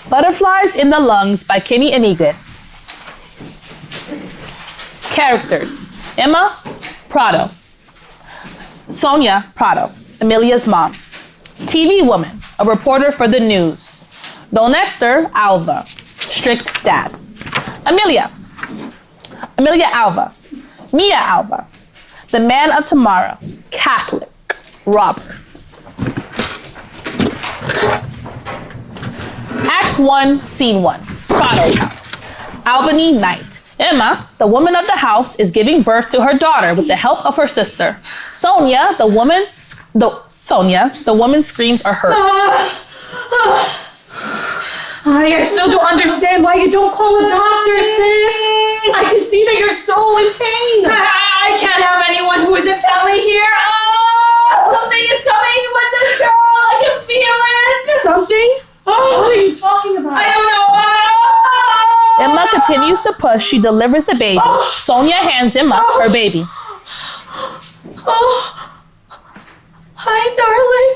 Butterflies in the Lungs by Iñiguez. Characters: Emma, Prado. Sonia, Prado, Emilia's mom. TV woman, a reporter for the news. Don Hector, Alva, strict dad. Emilia Alva. Mia Alva, the man of tomorrow, Catholic, robber. Act 1, Scene 1, Prado's house. Albany night. Emma, the woman of the house, is giving birth to her daughter with the help of her sister. Sonia, the woman screams are heard. I still don't understand why you don't call a doctor, sis. I can see that you're so in pain. I can't have anyone who isn't family here. Something is coming with this girl. I can feel it. Something? What are you talking about? I don't know. Emma continues to push. She delivers the baby. Sonia hands Emma her baby. Hi, darling.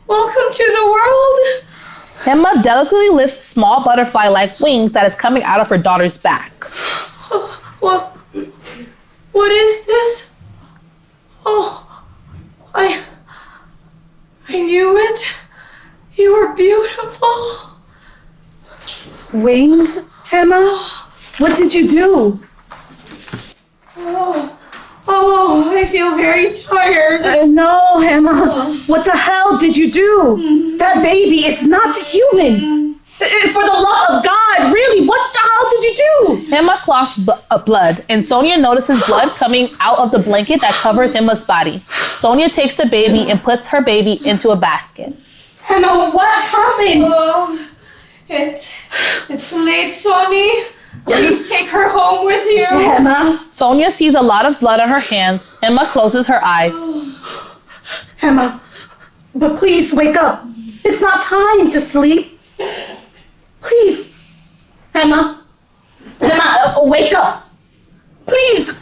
Welcome to the world. Emma delicately lifts small butterfly-like wings that is coming out of her daughter's back. What is this? I knew it. You were beautiful. Wings, Emma? What did you do? I feel very tired. No, Emma. What the hell did you do? That baby is not human. For the love of God, really, what the hell did you do? Emma coughs blood, and Sonia notices blood coming out of the blanket that covers Emma's body. Sonia takes the baby and puts her baby into a basket. Emma, what happened? It's late, Sonny. Please take her home with you. Emma. Sonia sees a lot of blood on her hands. Emma closes her eyes. Emma, but please wake up. It's not time to sleep. Please. Emma, wake up. Please.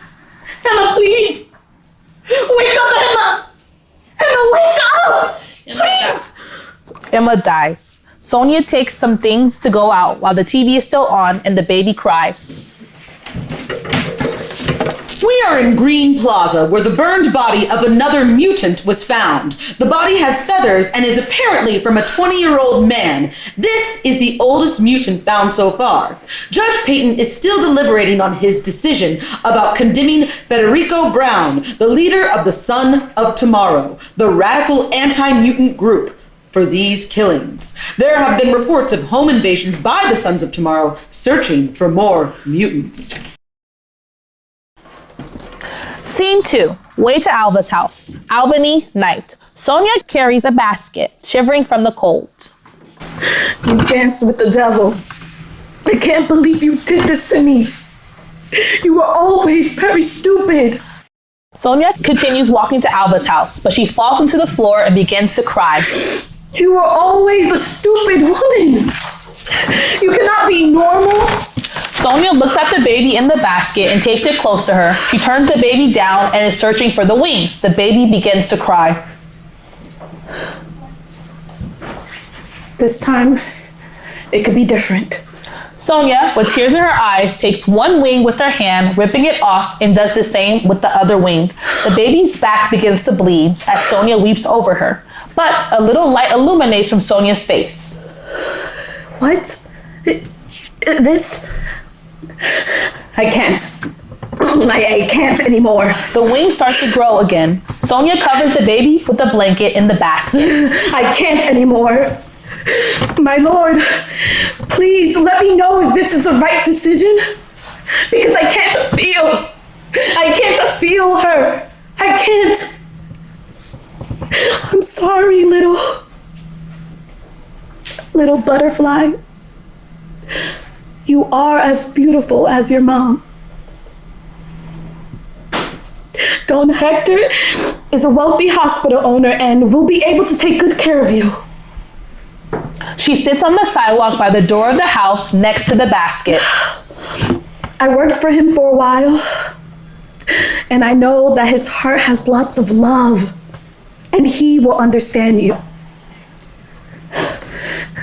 Emma, please. Wake up, Emma. Emma, wake up. Please. Emma dies. Sonia takes some things to go out while the TV is still on and the baby cries. We are in Green Plaza, where the burned body of another mutant was found. The body has feathers and is apparently from a 20-year-old man. This is the oldest mutant found so far. Judge Peyton is still deliberating on his decision about condemning Federico Brown, the leader of the Son of Tomorrow, the radical anti-mutant group, for these killings. There have been reports of home invasions by the Sons of Tomorrow searching for more mutants. Scene 2, way to Alva's house. Albany night. Sonia carries a basket, shivering from the cold. You danced with the devil. I can't believe you did this to me. You were always very stupid. Sonia continues walking to Alva's house, but she falls into the floor and begins to cry. You were always a stupid woman. You cannot be normal. Sonia looks at the baby in the basket and takes it close to her. She turns the baby down and is searching for the wings. The baby begins to cry. This time, it could be different. Sonia, with tears in her eyes, takes one wing with her hand, ripping it off, and does the same with the other wing. The baby's back begins to bleed as Sonia weeps over her. But a little light illuminates from Sonia's face. What? This? I can't. I can't anymore. The wing starts to grow again. Sonia covers the baby with a blanket in the basket. I can't anymore. My lord, please let me know if this is the right decision. Because I can't feel her. I can't. I'm sorry, little butterfly. You are as beautiful as your mom. Don Hector is a wealthy hospital owner and will be able to take good care of you. She sits on the sidewalk by the door of the house next to the basket. I worked for him for a while, and I know that his heart has lots of love, and he will understand you.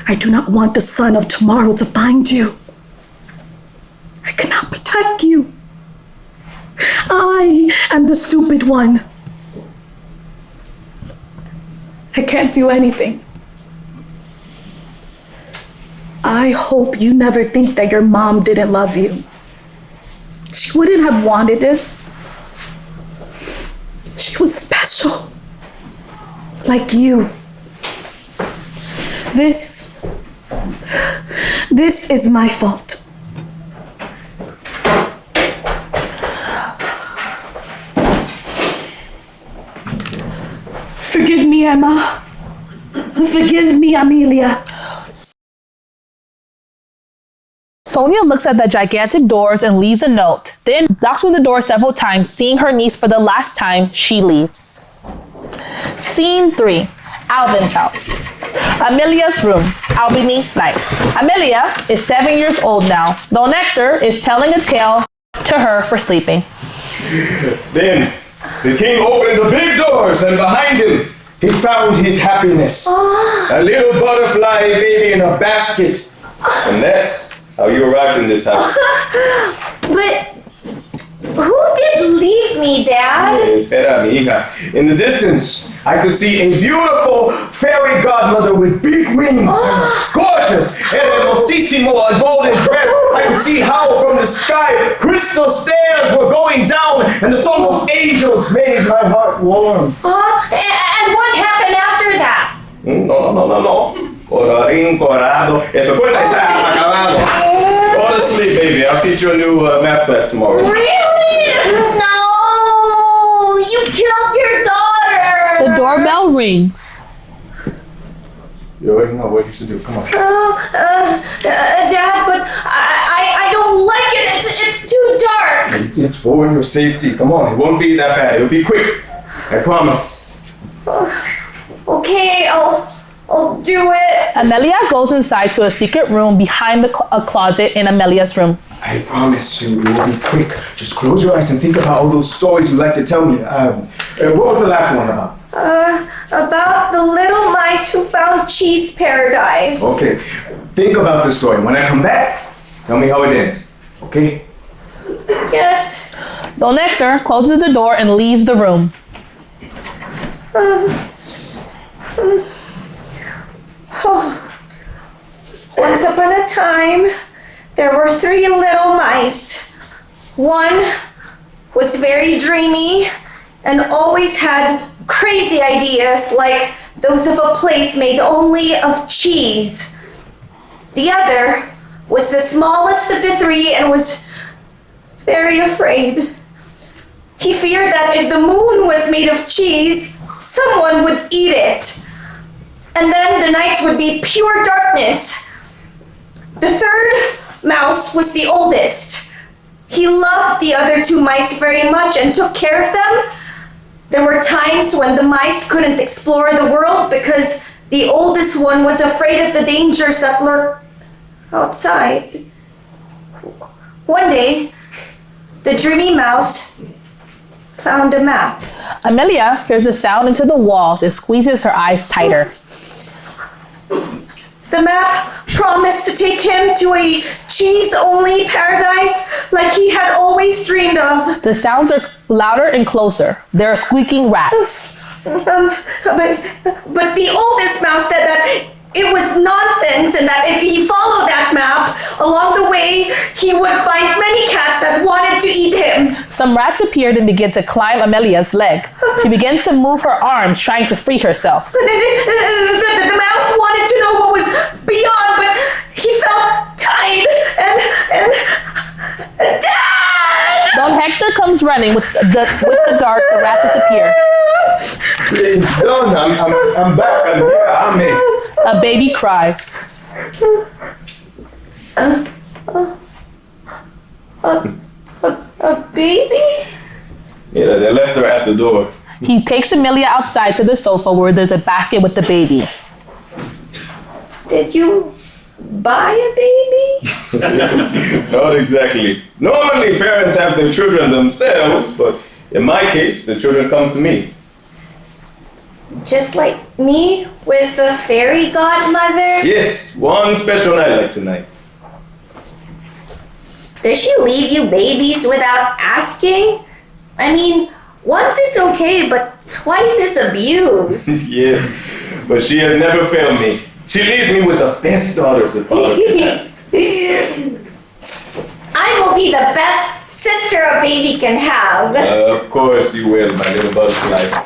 I do not want the sun of tomorrow to find you. I cannot protect you. I am the stupid one. I can't do anything. I hope you never think that your mom didn't love you. She wouldn't have wanted this. She was special. Like you. This is my fault. Forgive me, Emma. Forgive me, Amelia. Sonia looks at the gigantic doors and leaves a note, then knocks on the door several times. Seeing her niece for the last time, she leaves. Scene 3. Alvin's house. Amelia's room. Albany night. Amelia is 7 years old now. Don Hector is telling a tale to her for sleeping. Then the king opened the big doors, and behind him he found his happiness. A little butterfly baby in a basket. And that's how you arrived in this house. But who did leave me, Dad? Espera, mi hija. In the distance, I could see a beautiful fairy godmother with big wings. Gorgeous, hermosísimo, a golden dress. I could see how from the sky crystal stairs were going down, and the song of angels made my heart warm. And what happened after that? No. Colorín colorado. Esto cuenta está acabado. Go to sleep, baby. I'll teach you a new math class tomorrow. Really? No! You killed your daughter! The doorbell rings. You already know what you should do. Come on. Dad, but I don't like it. It's too dark. It's for your safety. Come on. It won't be that bad. It'll be quick. I promise. Okay, I'll do it. Amelia goes inside to a secret room behind a closet in Amelia's room. I promise you, it will be quick. Just close your eyes and think about all those stories you like to tell me. What was the last one about? About the little mice who found cheese paradise. Okay. Think about the story. When I come back, tell me how it ends. Okay? Yes. Don Hector closes the door and leaves the room. Once upon a time, there were 3 little mice. One was very dreamy and always had crazy ideas like those of a place made only of cheese. The other was the smallest of the 3 and was very afraid. He feared that if the moon was made of cheese, someone would eat it. And then the nights would be pure darkness. The 3rd mouse was the oldest. He loved the other 2 mice very much and took care of them. There were times when the mice couldn't explore the world because the oldest one was afraid of the dangers that lurked outside. One day, the dreamy mouse found a map. Amelia hears a sound into the walls and squeezes her eyes tighter. The map promised to take him to a cheese-only paradise like he had always dreamed of. The sounds are louder and closer. There are squeaking rats. But the oldest mouse said that it was nonsense and that if he followed that map, along the way, he would find many cats that wanted to eat him. Some rats appeared and began to climb Amelia's leg. She begins to move her arms, trying to free herself. The mouse wanted to know what was beyond, but he felt tied and Dad! Don Hector comes running with the dart. The rats disappear. It's done. I'm back. I'm here. I'm in. A baby cries. A baby? Yeah, they left her at the door. He takes Amelia outside to the sofa where there's a basket with the baby. Did you buy a baby? Not exactly. Normally, parents have their children themselves, but in my case, the children come to me. Just like me with the fairy godmother? Yes, one special night like tonight. Does she leave you babies without asking? I mean, once is okay, but twice is abuse. Yes, but she has never failed me. She leaves me with the best daughters a father could have. I will be the best sister a baby can have. Of course you will, my little butterfly.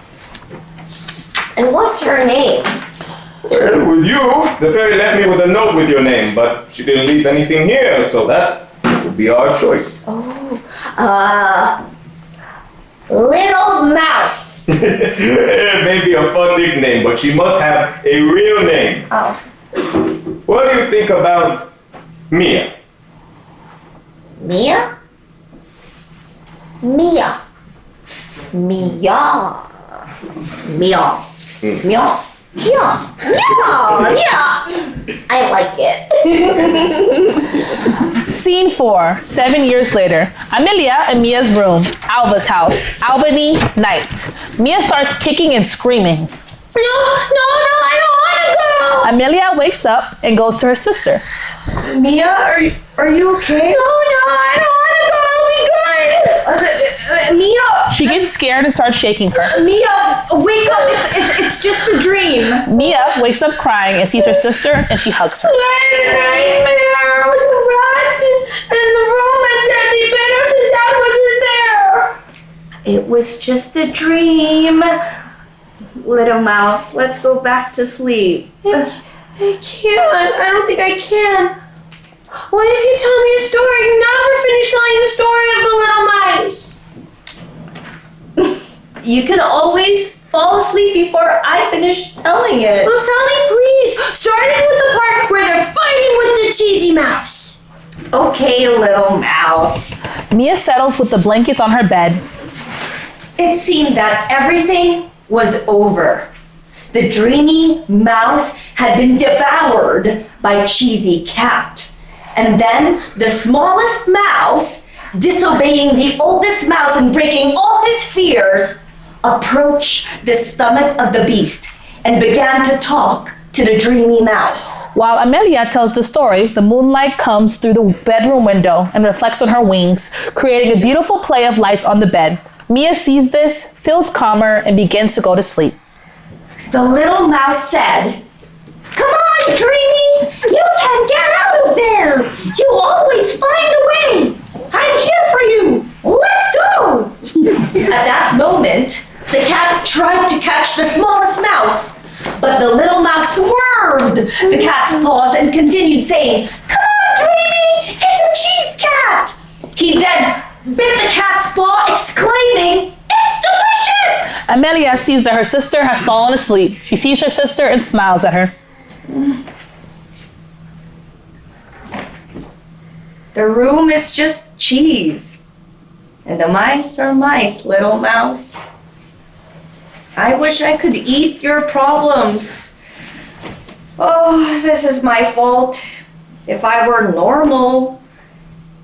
And what's her name? Well, with you, the fairy left me with a note with your name, but she didn't leave anything here, so that would be our choice. Little Mouse. It may be a fun nickname, but she must have a real name. Oh. What do you think about Mia? Mia? Mia. Mia. Mia. Mia. Yeah, I like it. Scene 4, 7 years later. Amelia in Mia's room, Alba's house, Albany, night. Mia starts kicking and screaming. No, I don't want to go. Amelia wakes up and goes to her sister. Mia, are you okay? No, I don't want to go. I'll be good. Mia. She gets scared and starts shaking her. Mia, wake up. It's just a dream. Mia wakes up crying and sees her sister and she hugs her. I had a nightmare with the rats in the room and they bit us and Dad wasn't there. It was just a dream. Little mouse, let's go back to sleep. I can't. I don't think I can. What if you tell me a story? You never finished telling the story of the little mice. You can always fall asleep before I finish telling it. Well, tell me, please. Starting with the part where they're fighting with the cheesy mouse. Okay, little mouse. Mia settles with the blankets on her bed. It seemed that everything was over. The dreamy mouse had been devoured by Cheesy Cat. And then the smallest mouse, disobeying the oldest mouse and breaking all his fears, approached the stomach of the beast and began to talk to the dreamy mouse. While Amelia tells the story, the moonlight comes through the bedroom window and reflects on her wings, creating a beautiful play of lights on the bed. Mia sees this, feels calmer, and begins to go to sleep. The little mouse said, "Come on, Dreamy! You can get out of there! You always find a way! I'm here for you! Let's go!" At that moment, the cat tried to catch the smallest mouse, but the little mouse swerved the cat's paws and continued saying, "Come on, Dreamy! It's a cheese cat!" He then bit the cat's paw, exclaiming, "It's delicious!" Amelia sees that her sister has fallen asleep. She sees her sister and smiles at her. The room is just cheese, and the mice are mice, little mouse. I wish I could eat your problems. Oh, this is my fault. If I were normal,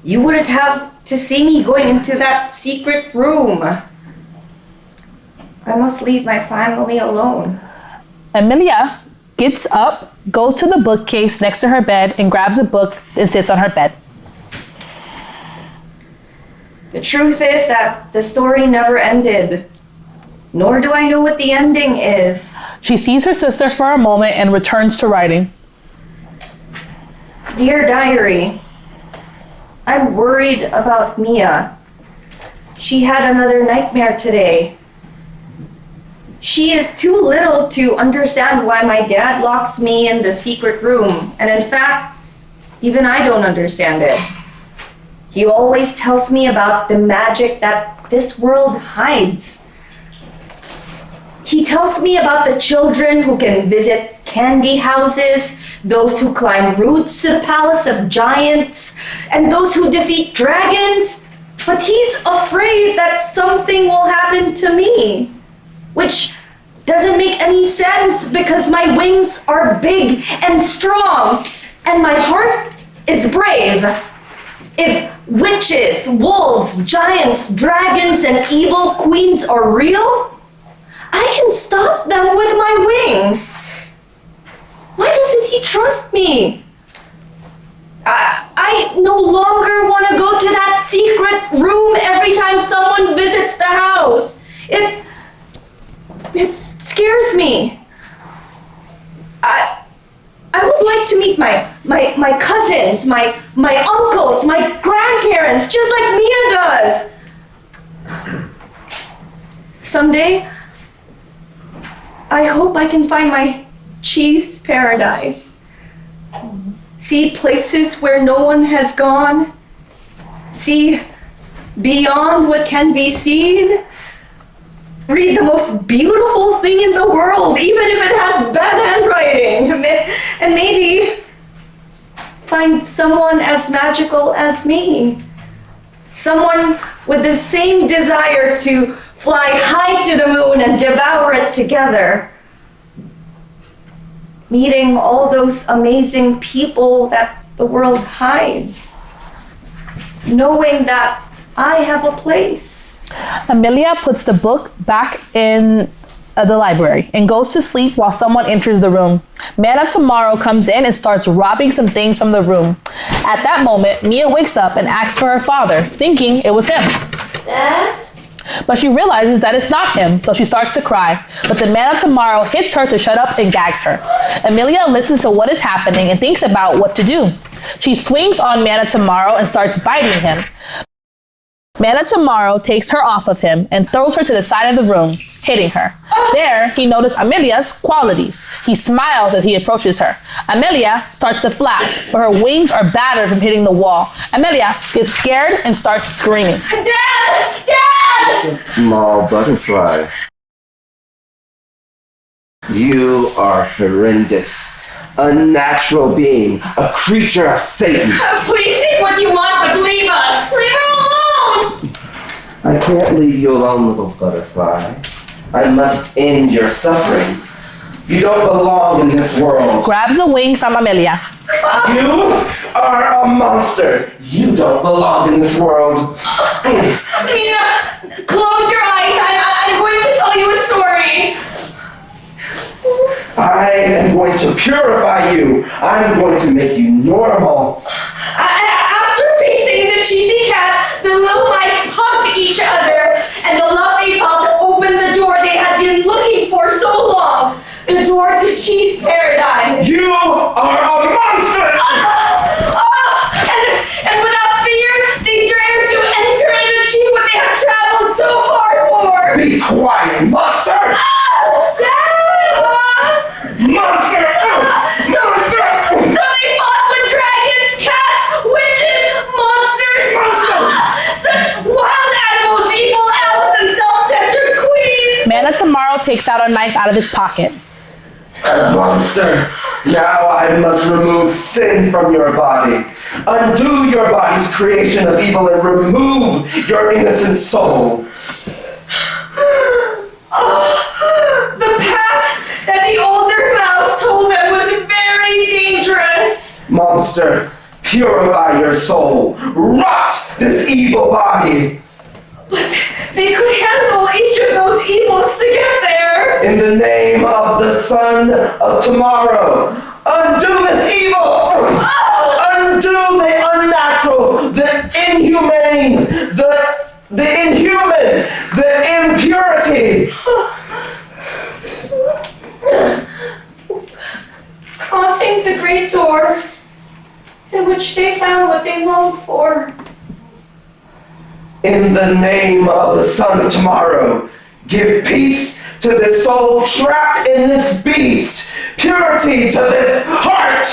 you wouldn't have to see me going into that secret room. I must leave my family alone. Amelia gets up, goes to the bookcase next to her bed, and grabs a book and sits on her bed. The truth is that the story never ended, nor do I know what the ending is. She sees her sister for a moment and returns to writing. Dear Diary, I'm worried about Mia. She had another nightmare today. She is too little to understand why my dad locks me in the secret room, and in fact, even I don't understand it. He always tells me about the magic that this world hides. He tells me about the children who can visit candy houses, those who climb routes to the palace of giants, and those who defeat dragons. But he's afraid that something will happen to me, which doesn't make any sense because my wings are big and strong, and my heart is brave. If witches, wolves, giants, dragons, and evil queens are real, I can stop them with my wings. Why doesn't he trust me? I no longer want to go to that secret room every time someone visits the house. It scares me. I would like to meet my cousins, my uncles, my grandparents, just like Mia does. Someday, I hope I can find my cheese paradise. See places where no one has gone. See beyond what can be seen. Read the most beautiful thing in the world, even if it has bad handwriting. And maybe find someone as magical as me. Someone with the same desire to fly high to the moon and devour it together. Meeting all those amazing people that the world hides. Knowing that I have a place. Amelia puts the book back in the library and goes to sleep while someone enters the room. Man of Tomorrow comes in and starts robbing some things from the room. At that moment, Mia wakes up and asks for her father, thinking it was him. Dad? But she realizes that it's not him, so she starts to cry. But the Man of Tomorrow hits her to shut up and gags her. Amelia listens to what is happening and thinks about what to do. She swings on Man of Tomorrow and starts biting him. Man of Tomorrow takes her off of him and throws her to the side of the room, hitting her. There, he notices Amelia's qualities. He smiles as he approaches her. Amelia starts to flap, but her wings are battered from hitting the wall. Amelia gets scared and starts screaming. Dad! Dad! A small butterfly. You are horrendous. Unnatural being, a creature of Satan. Please take what you want, but leave us! Leave her alone! I can't leave you alone, little butterfly. I must end your suffering. You don't belong in this world. Grabs a wing from Amelia. You are a monster. You don't belong in this world. Mia, close your eyes. I'm going to tell you a story. I am going to purify you. I'm going to make you normal. After facing the cheesy cat, the little mice hugged each other, and the love they felt opened the door they had been looking for so long. The door to cheese paradise. You are a monster! And without fear, they dared to enter and achieve what they had traveled so far for. Be quiet, monster! Monster! So they fought with dragons, cats, witches, monsters. Such wild animals, evil elves, and self-centered queens. Man of Tomorrow takes out a knife out of his pocket. Monster, now I must remove sin from your body, undo your body's creation of evil, and remove your innocent soul. The path that the older mouse told them was very dangerous. Monster, purify your soul, rot this evil body. But they could handle each of those evils to get there. In the name of the Son of Tomorrow, undo this evil! Undo the unnatural, the inhumane, the inhuman, the impurity! Crossing the great door, in which they found what they longed for. In the name of the Son of Tomorrow, give peace to this soul trapped in this beast, purity to this heart.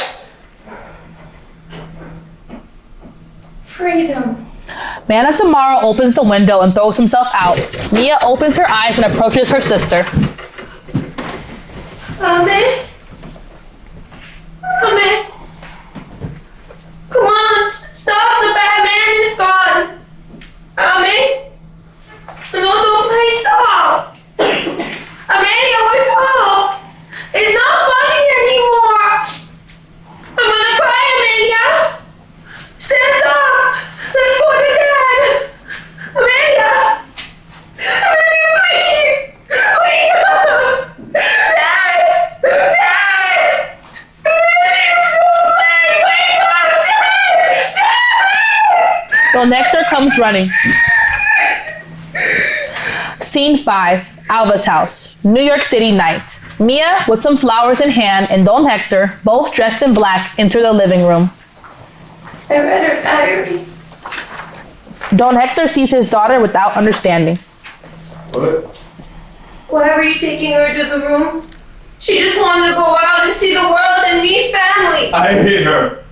Freedom. Man of Tomorrow opens the window and throws himself out. Mia opens her eyes and approaches her sister. Mommy? Mommy? Come on, stop, the bad man is gone. Mommy? No, don't play, stop. Amelia, wake up. It's not funny anymore. I'm gonna cry, Amelia. Stand up. Let's go to Dad. Amelia. Amelia, please. Wake up. Nectar comes running. Scene 5, Alva's house, New York City night. Mia, with some flowers in hand, and Don Hector, both dressed in black, enter the living room. I read her diary. Don Hector sees his daughter without understanding. What? Why were you taking her to the room? She just wanted to go out and see the world and meet family. I hate her.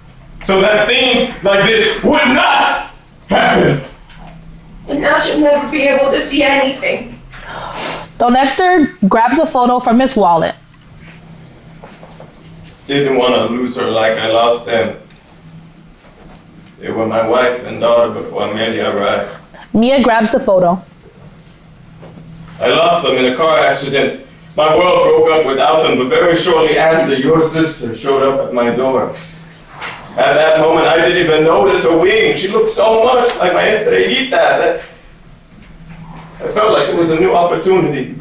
So that things like this would not happen. And now she'll never be able to see anything. Don Hector grabs a photo from his wallet. Didn't want to lose her like I lost them. They were my wife and daughter before Amelia arrived. Mia grabs the photo. I lost them in a car accident. My world broke up without them, but very shortly after, your sister showed up at my door. At that moment, I didn't even notice her wing. She looked so much like my estrellita that I felt like it was a new opportunity.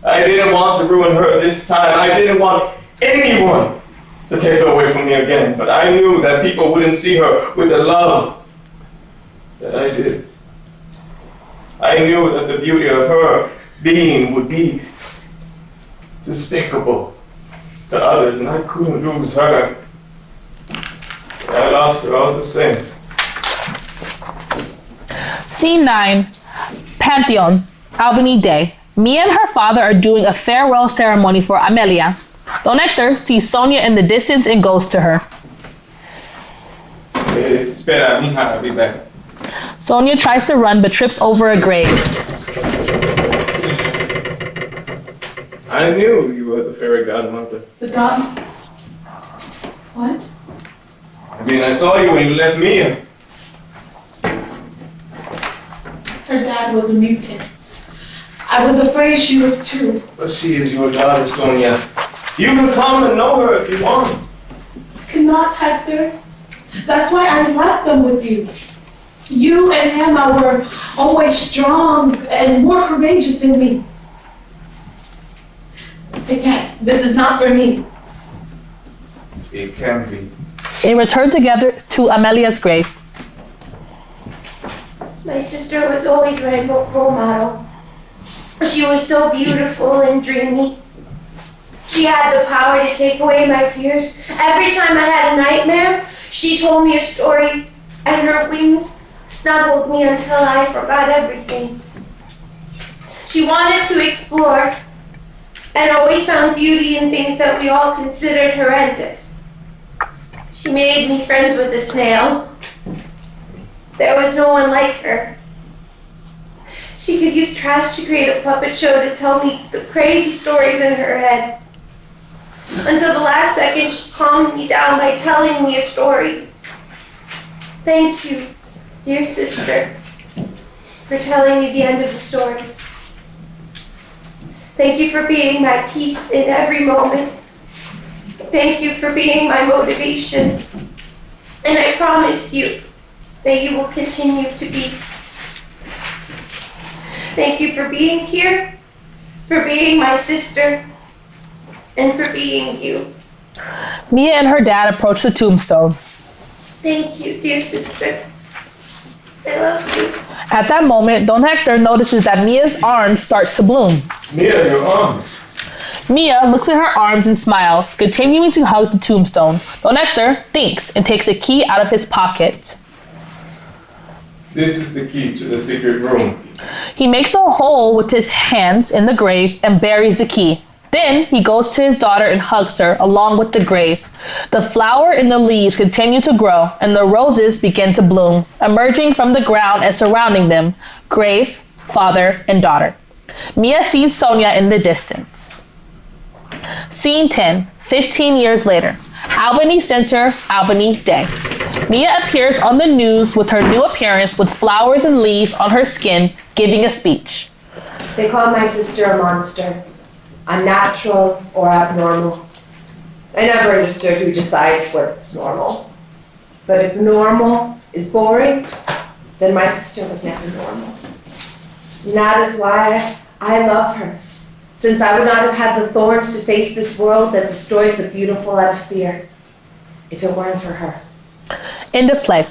I didn't want to ruin her this time. I didn't want anyone to take her away from me again, but I knew that people wouldn't see her with the love that I did. I knew that the beauty of her being would be despicable to others, and I couldn't lose her. I lost her all the same. Scene 9, Pantheon, Albany Day. Mia and her father are doing a farewell ceremony for Amelia. Don Hector sees Sonia in the distance and goes to her. Espera, mija, I'll be back. Sonia tries to run but trips over a grave. I knew you were the fairy godmother. The god? What? I mean, I saw you when you left Mia. Her dad was a mutant. I was afraid she was too. But she is your daughter, Sonia. You can come and know her if you want. Cannot, Hector. That's why I left them with you. You and Emma were always strong and more courageous than me. They can't. This is not for me. It can be. They return together to Amelia's grave. My sister was always my role model. She was so beautiful and dreamy. She had the power to take away my fears. Every time I had a nightmare, she told me a story, and her wings snuggled me until I forgot everything. She wanted to explore and always found beauty in things that we all considered horrendous. She made me friends with a snail. There was no one like her. She could use trash to create a puppet show to tell me the crazy stories in her head. Until the last second, she calmed me down by telling me a story. Thank you, dear sister, for telling me the end of the story. Thank you for being my peace in every moment. Thank you for being my motivation. And I promise you that you will continue to be. Thank you for being here, for being my sister, and for being you. Mia and her dad approach the tombstone. Thank you, dear sister. I love you. At that moment, Don Hector notices that Mia's arms start to bloom. Mia, your arms. Mia looks at her arms and smiles, continuing to hug the tombstone. Don Hector thinks and takes a key out of his pocket. This is the key to the secret room. He makes a hole with his hands in the grave and buries the key. Then he goes to his daughter and hugs her along with the grave. The flower and the leaves continue to grow, and the roses begin to bloom, emerging from the ground and surrounding them, grave, father, and daughter. Mia sees Sonia in the distance. Scene 10, 15 years later. Albany Center, Albany Day. Mia appears on the news with her new appearance with flowers and leaves on her skin, giving a speech. They call my sister a monster, unnatural or abnormal. I never understood who decides what's normal. But if normal is boring, then my sister was never normal. And that is why I love her, since I would not have had the thorns to face this world that destroys the beautiful out of fear if it weren't for her. End of play.